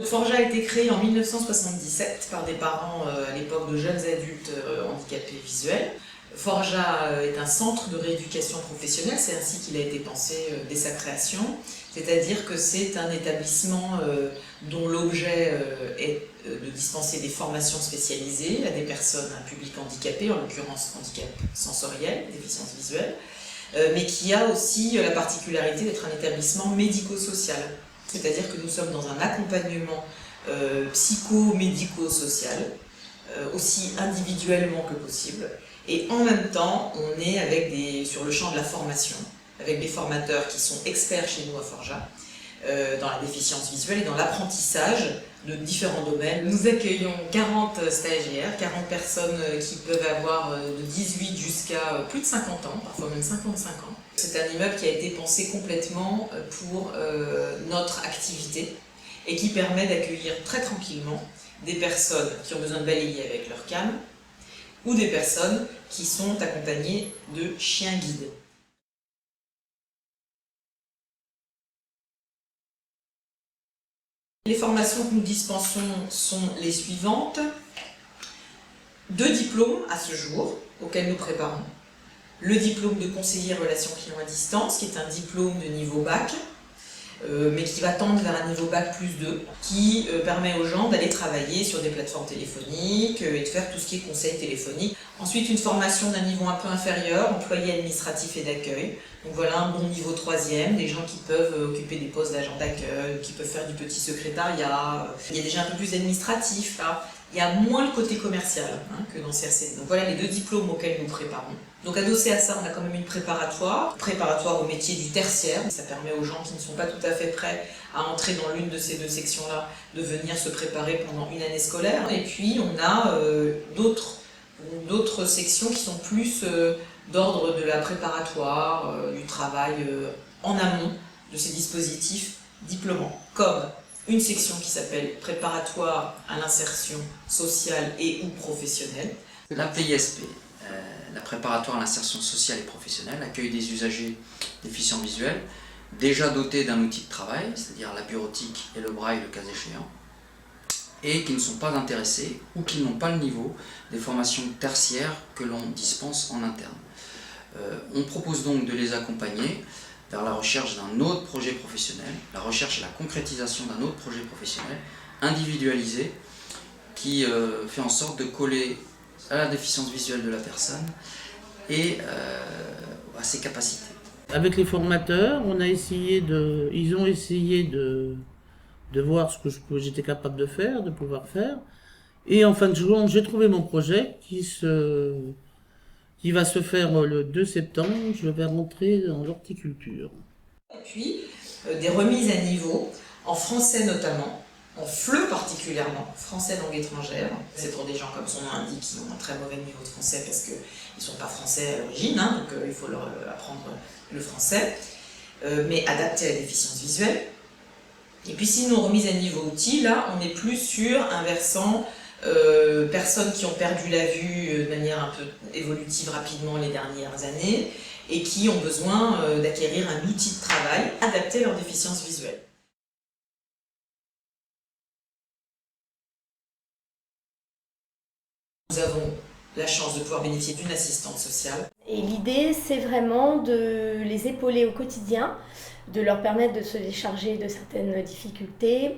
Forja a été créé en 1977 par des parents à l'époque de jeunes adultes handicapés visuels. Forja est un centre de rééducation professionnelle, c'est ainsi qu'il a été pensé dès sa création, c'est-à-dire que c'est un établissement dont l'objet est de dispenser des formations spécialisées à des personnes, un public handicapé, en l'occurrence handicap sensoriel, déficience visuelle, mais qui a aussi la particularité d'être un établissement médico-social. C'est-à-dire que nous sommes dans un accompagnement psycho-médico-social, aussi individuellement que possible. Et en même temps, on est sur le champ de la formation, avec des formateurs qui sont experts chez nous à Forja, dans la déficience visuelle et dans l'apprentissage de différents domaines. Nous accueillons 40 stagiaires, 40 personnes qui peuvent avoir de 18 jusqu'à plus de 50 ans, parfois même 55 ans. C'est un immeuble qui a été pensé complètement pour notre activité et qui permet d'accueillir très tranquillement des personnes qui ont besoin de balayer avec leur canne ou des personnes qui sont accompagnées de chiens guides. Les formations que nous dispensons sont les suivantes. 2 diplômes à ce jour auxquels nous préparons. Le diplôme de conseiller relations clients à distance, qui est un diplôme de niveau bac, mais qui va tendre vers un niveau bac plus 2, qui permet aux gens d'aller travailler sur des plateformes téléphoniques et de faire tout ce qui est conseil téléphonique. Ensuite, une formation d'un niveau un peu inférieur, employé administratif et d'accueil. Donc voilà un bon niveau 3e, des gens qui peuvent occuper des postes d'agent d'accueil, qui peuvent faire du petit secrétariat. Il y a déjà un peu plus d'administratif là. Il y a moins le côté commercial que dans CRC. Donc voilà les 2 diplômes auxquels nous préparons. Donc adossé à ça, on a quand même une préparatoire au métier du tertiaire. Ça permet aux gens qui ne sont pas tout à fait prêts à entrer dans l'une de ces 2 sections-là de venir se préparer pendant une année scolaire. Et puis on a d'autres sections qui sont plus d'ordre de la préparatoire, du travail en amont de ces dispositifs diplômants, comme une section qui s'appelle préparatoire à l'insertion sociale et ou professionnelle. La PISP, la préparatoire à l'insertion sociale et professionnelle, accueille des usagers déficients visuels, déjà dotés d'un outil de travail, c'est-à-dire la bureautique et le braille le cas échéant, et qui ne sont pas intéressés ou qui n'ont pas le niveau des formations tertiaires que l'on dispense en interne. On propose donc de les accompagner vers la recherche d'un autre projet professionnel, la recherche et la concrétisation d'un autre projet professionnel individualisé qui fait en sorte de coller à la déficience visuelle de la personne et à ses capacités. Avec les formateurs, ils ont essayé de voir ce que j'étais capable de faire, de pouvoir faire. Et en fin de journée, j'ai trouvé mon projet qui va se faire le 2 septembre. Je vais rentrer dans l'horticulture. Et puis, des remises à niveau, en français notamment, en FLE particulièrement, français langue étrangère. C'est pour des gens, comme son nom indique, qui ont un très mauvais niveau de français parce qu'ils ne sont pas français à l'origine, donc il faut leur apprendre le français, mais adapté à la déficience visuelle. Et puis sinon, remise à niveau outils, là, on est plus sur un versant personnes qui ont perdu la vue de manière un peu évolutive rapidement les dernières années et qui ont besoin d'acquérir un outil de travail adapté à leur déficience visuelle. Nous avons la chance de pouvoir bénéficier d'une assistante sociale. Et l'idée, c'est vraiment de les épauler au quotidien, de leur permettre de se décharger de certaines difficultés.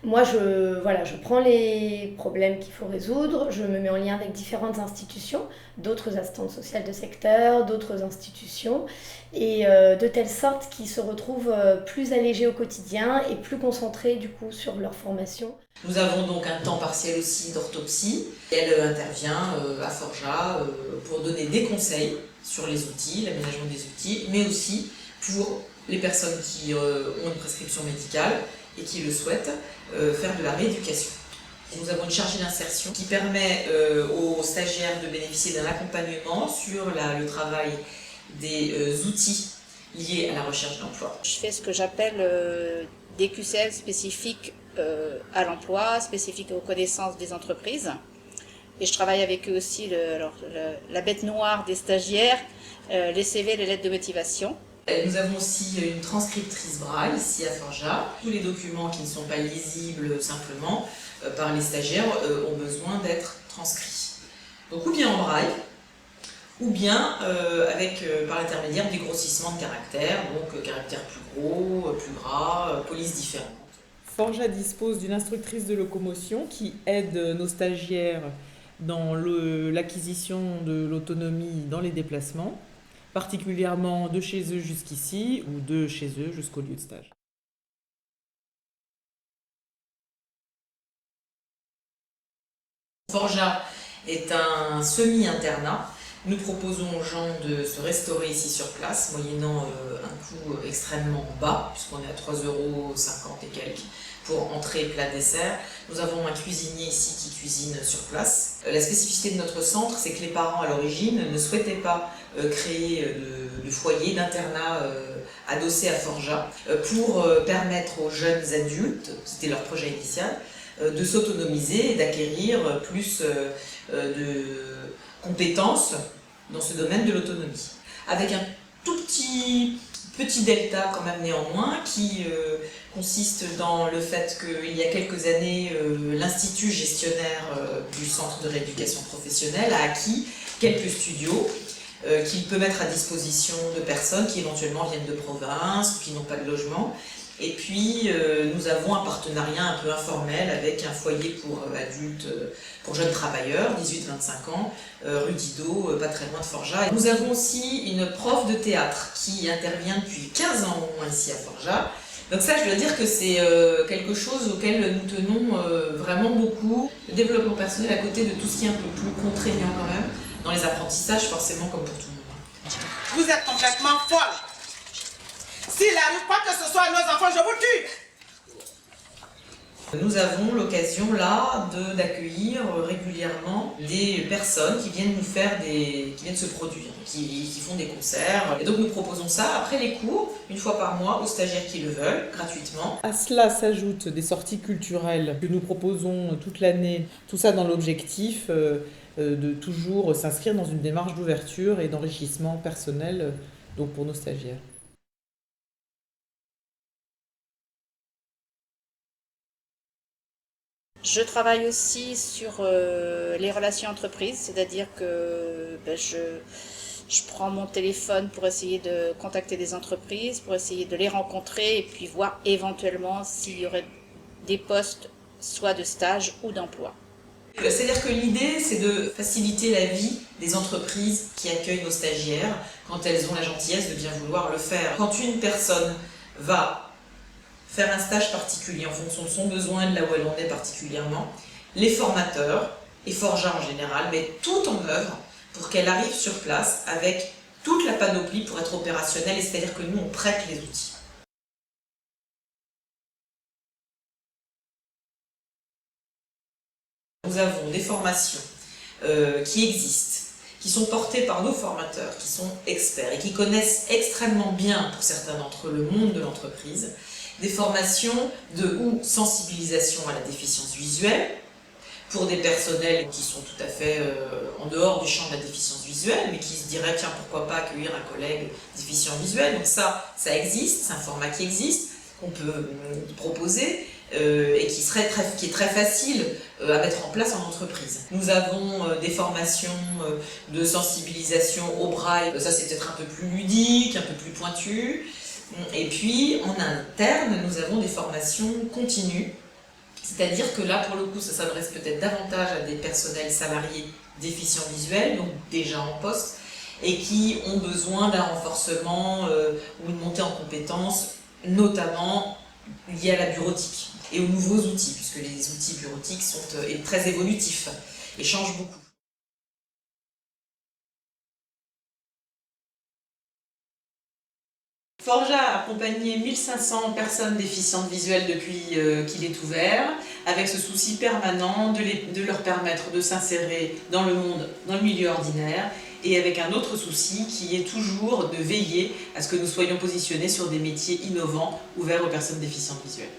Moi, je prends les problèmes qu'il faut résoudre, je me mets en lien avec différentes institutions, d'autres assistantes sociales de secteur, d'autres institutions, et de telle sorte qu'ils se retrouvent plus allégés au quotidien et plus concentrés du coup sur leur formation. Nous avons donc un temps partiel aussi d'orthopsie. Elle intervient à Forja pour donner des conseils sur les outils, l'aménagement des outils, mais aussi pour les personnes qui ont une prescription médicale et qui le souhaitent, faire de la rééducation. Nous avons une chargée d'insertion qui permet aux stagiaires de bénéficier d'un accompagnement sur le travail des outils liés à la recherche d'emploi. Je fais ce que j'appelle des QCL spécifiques à l'emploi, spécifiques aux connaissances des entreprises. Et je travaille avec eux aussi la bête noire des stagiaires, les CV, les lettres de motivation. Nous avons aussi une transcriptrice braille ici à Forja. Tous les documents qui ne sont pas lisibles simplement par les stagiaires ont besoin d'être transcrits. Donc ou bien en braille, ou bien par l'intermédiaire du grossissement de caractères, donc caractères plus gros, plus gras, polices différentes. Forja dispose d'une instructrice de locomotion qui aide nos stagiaires dans l'acquisition de l'autonomie dans les déplacements, particulièrement de chez eux jusqu'ici ou de chez eux jusqu'au lieu de stage. Forja est un semi-internat. Nous proposons aux gens de se restaurer ici sur place, moyennant un coût extrêmement bas, puisqu'on est à 3,50 € et quelques pour entrée, plat, dessert. Nous avons un cuisinier ici qui cuisine sur place. La spécificité de notre centre, c'est que les parents à l'origine ne souhaitaient pas créer de foyer, d'internat adossé à Forja pour permettre aux jeunes adultes, c'était leur projet initial, de s'autonomiser et d'acquérir plus de compétences dans ce domaine de l'autonomie. Avec un tout petit delta quand même néanmoins qui consiste dans le fait qu'il y a quelques années, l'Institut gestionnaire du Centre de rééducation professionnelle a acquis quelques studios qu'il peut mettre à disposition de personnes qui éventuellement viennent de province ou qui n'ont pas de logement. Et puis, nous avons un partenariat un peu informel avec un foyer pour adultes, pour jeunes travailleurs, 18-25 ans, rue Didot, pas très loin de Forja. Nous avons aussi une prof de théâtre qui intervient depuis 15 ans au moins ici à Forja. Donc ça, je dois dire que c'est quelque chose auquel nous tenons vraiment beaucoup. Le développement personnel à côté de tout ce qui est un peu plus contraignant quand même, dans les apprentissages forcément comme pour tout le monde. Vous êtes complètement folle. S'il n'arrive pas que ce soit nos enfants, je vous tue. Nous avons l'occasion là d'accueillir régulièrement des personnes qui viennent nous faire qui viennent se produire, qui font des concerts. Et donc nous proposons ça après les cours, une fois par mois, aux stagiaires qui le veulent, gratuitement. À cela s'ajoutent des sorties culturelles que nous proposons toute l'année, tout ça dans l'objectif de toujours s'inscrire dans une démarche d'ouverture et d'enrichissement personnel donc pour nos stagiaires. Je travaille aussi sur les relations entreprises, c'est-à-dire que je prends mon téléphone pour essayer de contacter des entreprises, pour essayer de les rencontrer et puis voir éventuellement s'il y aurait des postes soit de stage ou d'emploi. C'est-à-dire que l'idée, c'est de faciliter la vie des entreprises qui accueillent nos stagiaires quand elles ont la gentillesse de bien vouloir le faire. Quand une personne va faire un stage particulier en fonction de son besoin, de là où elle en est particulièrement, les formateurs, et Forja en général, mettent tout en œuvre pour qu'elle arrive sur place avec toute la panoplie pour être opérationnelle, et c'est-à-dire que nous, on prête les outils. Nous avons des formations qui existent, qui sont portés par nos formateurs, qui sont experts et qui connaissent extrêmement bien, pour certains d'entre eux, le monde de l'entreprise. Des formations de sensibilisation à la déficience visuelle, pour des personnels qui sont tout à fait en dehors du champ de la déficience visuelle, mais qui se diraient, tiens, pourquoi pas accueillir un collègue déficient visuel. Donc ça existe, c'est un format qui existe, qu'on peut proposer, et qui est très facile à mettre en place en entreprise. Nous avons des formations de sensibilisation au braille, ça c'est peut-être un peu plus ludique, un peu plus pointu. Et puis en interne, nous avons des formations continues, c'est-à-dire que là pour le coup ça s'adresse peut-être davantage à des personnels salariés déficients visuels, donc déjà en poste, et qui ont besoin d'un renforcement ou une montée en compétences, notamment liée à la bureautique et aux nouveaux outils, puisque les outils bureautiques sont très évolutifs et changent beaucoup. Forja a accompagné 1500 personnes déficientes visuelles depuis qu'il est ouvert, avec ce souci permanent de leur permettre de s'insérer dans le monde, dans le milieu ordinaire, et avec un autre souci qui est toujours de veiller à ce que nous soyons positionnés sur des métiers innovants ouverts aux personnes déficientes visuelles.